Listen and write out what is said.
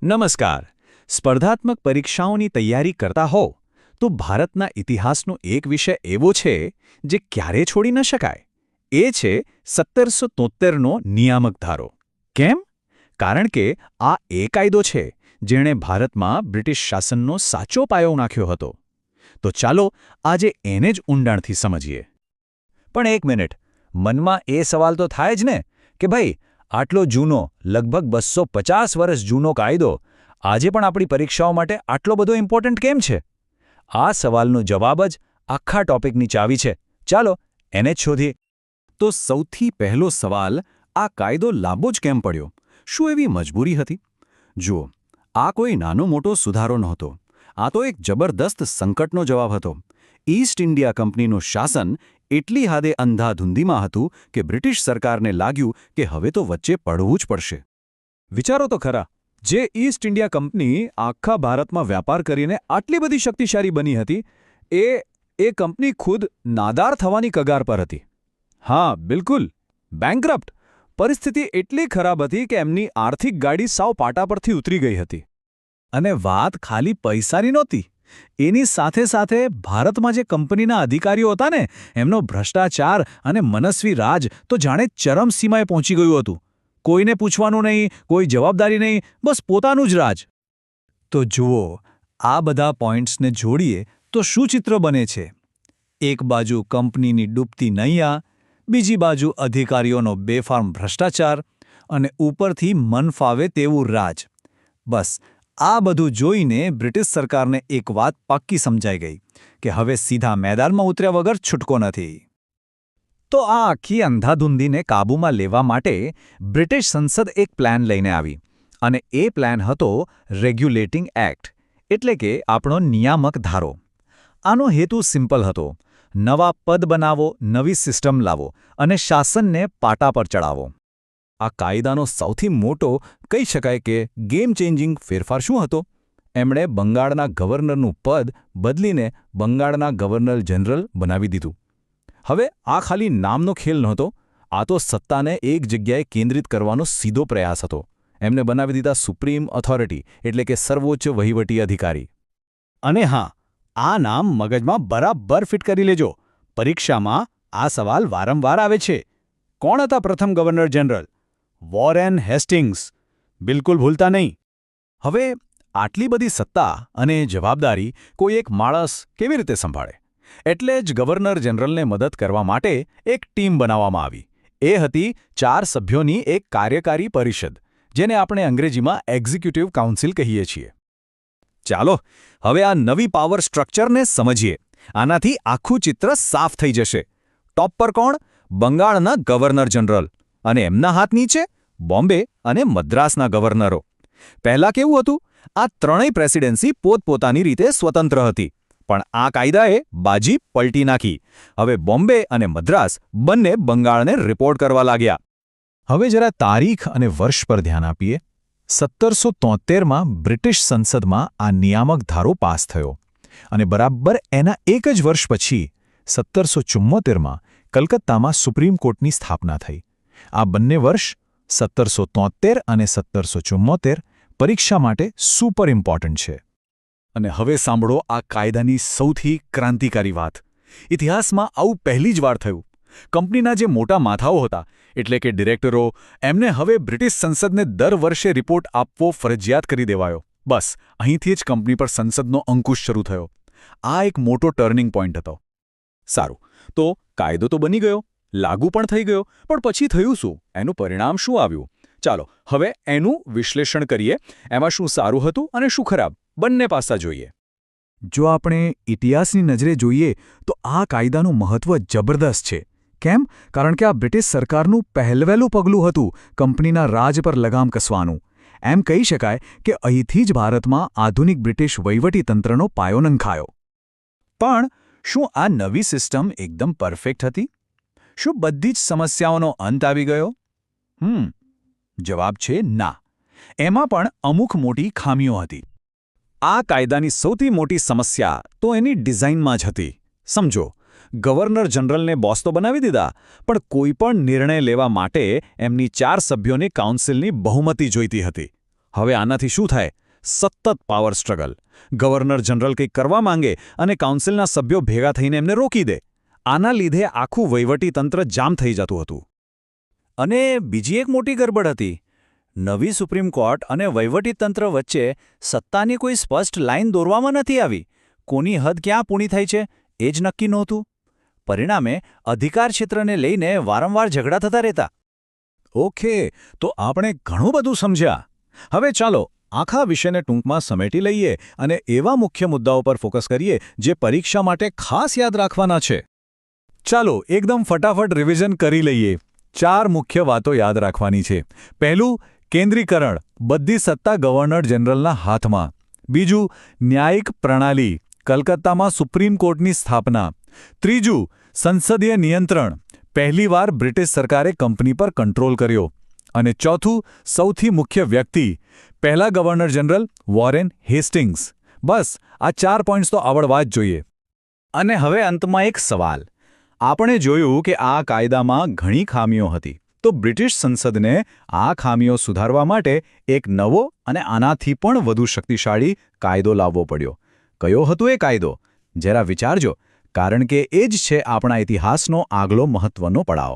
નમસ્કાર. સ્પર્ધાત્મક પરીક્ષાઓની તૈયારી કરતા હો તો ભારતના ઇતિહાસનો એક વિષય એવો છે જે ક્યારેય છોડી ન શકાય. એ છે 1773નો નિયામક ધારો. કેમ? કારણ કે આ એ કાયદો છે જેણે ભારતમાં બ્રિટિશ શાસનનો સાચો પાયો નાખ્યો હતો. તો ચાલો આજે એને જ ઊંડાણથી સમજીએ. પણ એક મિનિટ, મનમાં એ સવાલ તો થાય જ ને કે ભાઈ, આટલો જૂનો, લગભગ 250 વર્ષ જૂનો કાયદો આજે પણ આપણી પરીક્ષાઓ માટે આટલો બધો ઇમ્પોર્ટન્ટ કેમ છે? આ સવાલનો જવાબ જ આખા ટોપિકની ચાવી છે. ચાલો એને જ શોધીએ. તો સૌથી પહેલો સવાલ, આ કાયદો લાંબો જ કેમ પડ્યો? શું એવી મજબૂરી હતી? જુઓ, આ કોઈ નાનો મોટો સુધારો નહોતો. આ તો એક જબરદસ્ત સંકટનો જવાબ હતો. ઈસ્ટ ઇન્ડિયા કંપનીનું શાસન એટલી હદે અંધાધૂંધીમાં હતું કે બ્રિટિશ સરકારને લાગ્યું કે હવે તો વચ્ચે પડવું જ પડશે. વિચારો તો ખરા, જે ઈસ્ટ ઇન્ડિયા કંપની આખા ભારતમાં વ્યાપાર કરીને આટલી બધી શક્તિશાળી બની હતી, એ કંપની ખુદ નાદાર થવાની કગાર પર હતી. હા, બિલકુલ, બેન્કરપ્ટ. પરિસ્થિતિ એટલી ખરાબ હતી કે એમની આર્થિક ગાડી સાવ પાટા પરથી ઉતરી ગઈ હતી. અને વાત ખાલી પૈસાની નહોતી. એની સાથે સાથે ભારતમાં જે કંપનીના અધિકારીઓ હતા ને, એમનો ભ્રષ્ટાચાર અને મનસ્વી રાજ તો જાણે ચરમસીમાએ પહોંચી ગયું હતું. કોઈને પૂછવાનું નહીં, કોઈ જવાબદારી નહીં, બસ પોતાનું જ રાજ. તો જુઓ, આ બધા પોઈન્ટ્સને જોડીએ તો શું ચિત્ર બને છે? એક બાજુ કંપનીની ડૂબતી નૈયા, બીજી બાજુ અધિકારીઓનો બેફામ ભ્રષ્ટાચાર અને ઉપરથી મન ફાવે તેવું રાજ. બસ આ બધું જોઈને બ્રિટિશ સરકારને એક વાત પાક્કી સમજાઈ ગઈ કે હવે સીધા મેદાનમાં ઉતર્યા વગર છૂટકો નથી. તો આ આખી અંધાધૂંધીને કાબૂમાં લેવા માટે બ્રિટિશ સંસદ એક પ્લાન લઈને આવી, અને એ પ્લાન હતો રેગ્યુલેટિંગ એક્ટ, એટલે કે આપણો નિયામક ધારો. આનો હેતુ સિમ્પલ હતો: નવા પદ બનાવો, નવી સિસ્ટમ લાવો અને શાસનને પાટા પર ચડાવો. આ કાયદાનો સૌથી મોટો, કહી શકાય કે ગેમ ચેન્જિંગ ફેરફાર શું હતો? એમણે બંગાળના ગવર્નરનું પદ બદલીને બંગાળના ગવર્નર જનરલ બનાવી દીધું. હવે આ ખાલી નામનો ખેલ નહોતો, આ તો સત્તાને એક જગ્યાએ કેન્દ્રિત કરવાનો સીધો પ્રયાસ હતો. એમને બનાવી દીધા સુપ્રીમ ઓથોરિટી, એટલે કે સર્વોચ્ચ વહીવટી અધિકારી. અને હા, આ નામ મગજમાં બરાબર ફિટ કરી લેજો. પરીક્ષામાં આ સવાલ વારંવાર આવે છે. કોણ હતા પ્રથમ ગવર્નર જનરલ? Warren Hastings. બિલકુલ ભૂલતા નહીં. હવે આટલી બધી સત્તા અને જવાબદારી કોઈ એક માણસ કેવી રીતે સંભાળે? એટલે જ ગવર્નર જનરલને મદદ કરવા માટે એક ટીમ બનાવવામાં આવી. એ હતી 4 સભ્યોની એક કાર્યકારી પરિષદ, જેને આપણે અંગ્રેજીમાં એક્ઝિક્યુટિવ કાઉન્સિલ કહીએ છીએ. ચાલો હવે આ નવી પાવર સ્ટ્રક્ચરને સમજીએ. આનાથી આખું ચિત્ર સાફ થઈ જશે. ટોપ પર કોણ? બંગાળના ગવર્નર જનરલ. અને એમના હાથ નીચે બોમ્બે અને મદ્રાસના ગવર્નરો. પહેલાં કેવું હતું? આ ત્રણેય પ્રેસિડેન્સી પોતપોતાની રીતે સ્વતંત્ર હતી. પણ આ કાયદાએ બાજી પલટી નાખી. હવે બોમ્બે અને મદ્રાસ બંને બંગાળને રિપોર્ટ કરવા લાગ્યા. હવે જરા તારીખ અને વર્ષ પર ધ્યાન આપીએ. 1773માં બ્રિટિશ સંસદમાં આ નિયામક ધારો પાસ થયો, અને બરાબર એના એક જ વર્ષ પછી 1774માં કલકત્તામાં સુપ્રીમ કોર્ટની સ્થાપના થઈ. આ બંને વર્ષ 1773 અને 1774 પરીક્ષા માટે સુપર ઇમ્પોર્ટન્ટ છે. અને હવે સાંભળો આ કાયદાની સૌથી ક્રાંતિકારી વાત. ઇતિહાસમાં આવું પહેલી જ વાર થયું. કંપનીના જે મોટા માથાઓ હતા, એટલે કે ડિરેક્ટરો, એમને હવે બ્રિટિશ સંસદને દર વર્ષે રિપોર્ટ આપવો ફરજિયાત કરી દેવાયો. બસ અહીંથી જ કંપની પર સંસદનો અંકુશ શરૂ થયો. આ એક મોટો ટર્નિંગ પોઈન્ટ હતો. સારું, તો કાયદો તો બની ગયો, લાગુ પણ થઈ ગયો, પણ પછી થયું શું? એનું પરિણામ શું આવ્યું? ચાલો હવે એનું વિશ્લેષણ કરીએ. એમાં શું સારું હતું અને શું ખરાબ, બંને પાસા જોઈએ. જો આપણે ઇતિહાસની નજરે જોઈએ તો આ કાયદાનું મહત્વ જબરદસ્ત છે. કેમ? કારણ કે આ બ્રિટિશ સરકારનું પહેલવહેલું પગલું હતું કંપનીના રાજ પર લગામ કસવાનું. એમ કહી શકાય કે અહીંથી જ ભારતમાં આધુનિક બ્રિટિશ વહીવટીતંત્રનો પાયો નંખાયો. પણ શું આ નવી સિસ્ટમ એકદમ પરફેક્ટ હતી? શું બધી જ સમસ્યાઓનો અંત આવી ગયો? જવાબ છે ના. એમાં પણ અમુક મોટી ખામીઓ હતી. આ કાયદાની સૌથી મોટી સમસ્યા તો એની ડિઝાઇનમાં જ હતી. સમજો, ગવર્નર જનરલને બોસ તો બનાવી દીધા, પણ કોઈ પણ નિર્ણય લેવા માટે એમની 4 સભ્યોની કાઉન્સિલની બહુમતી જોઈતી હતી. હવે આનાથી શું થાય? સતત પાવર સ્ટ્રગલ. ગવર્નર જનરલ કંઈક કરવા માંગે અને કાઉન્સિલના સભ્યો ભેગા થઈને એમને રોકી દે. આના લીધે આખું વહીવટીતંત્ર જામ થઈ જતું હતું. અને બીજી એક મોટી ગરબડ હતી. નવી સુપ્રીમ કોર્ટ અને વહીવટીતંત્ર વચ્ચે સત્તાની કોઈ સ્પષ્ટ લાઇન દોરવામાં નથી આવી. કોની હદ ક્યાં પૂરી થાય છે એ જ નક્કી નહોતું. પરિણામે અધિકાર ક્ષેત્રને લઈને વારંવાર ઝઘડા થતા રહેતા. ઓકે, તો આપણે ઘણું બધું સમજ્યા. હવે ચાલો આખા વિષયને ટૂંકમાં સમેટી લઈએ અને એવા મુખ્ય મુદ્દાઓ પર ફોકસ કરીએ જે પરીક્ષા માટે ખાસ યાદ રાખવાના છે. ચાલો એકદમ ફટાફટ રિવિઝન કરી લઈએ. 4 મુખ્ય વાતો યાદ રાખવાની છે. પહેલું, કેન્દ્રીકરણ, બધી સત્તા ગવર્નર જનરલના હાથમાં. બીજું, ન્યાયિક પ્રણાલી, કલકત્તામાં સુપ્રીમ કોર્ટની સ્થાપના. ત્રીજું, સંસદીય નિયંત્રણ, પહેલીવાર બ્રિટિશ સરકારે કંપની પર કંટ્રોલ કર્યો. અને ચોથું, સૌથી મુખ્ય વ્યક્તિ, પહેલા ગવર્નર જનરલ વોરેન હેસ્ટિંગ્સ. બસ આ 4 પોઈન્ટ્સ તો આવડવા જ જોઈએ. અને હવે અંતમાં એક સવાલ. આપણે જોયું કે આ કાયદામાં ઘણી ખામીઓ હતી. તો બ્રિટિશ સંસદને આ ખામીઓ સુધારવા માટે એક નવો અને આનાથી પણ વધુ શક્તિશાળી કાયદો લાવવો પડ્યો. કયો હતો એ કાયદો? જરા વિચારજો, કારણ કે એ જ છે આપણા ઇતિહાસનો આગલો મહત્વનો પડાવ.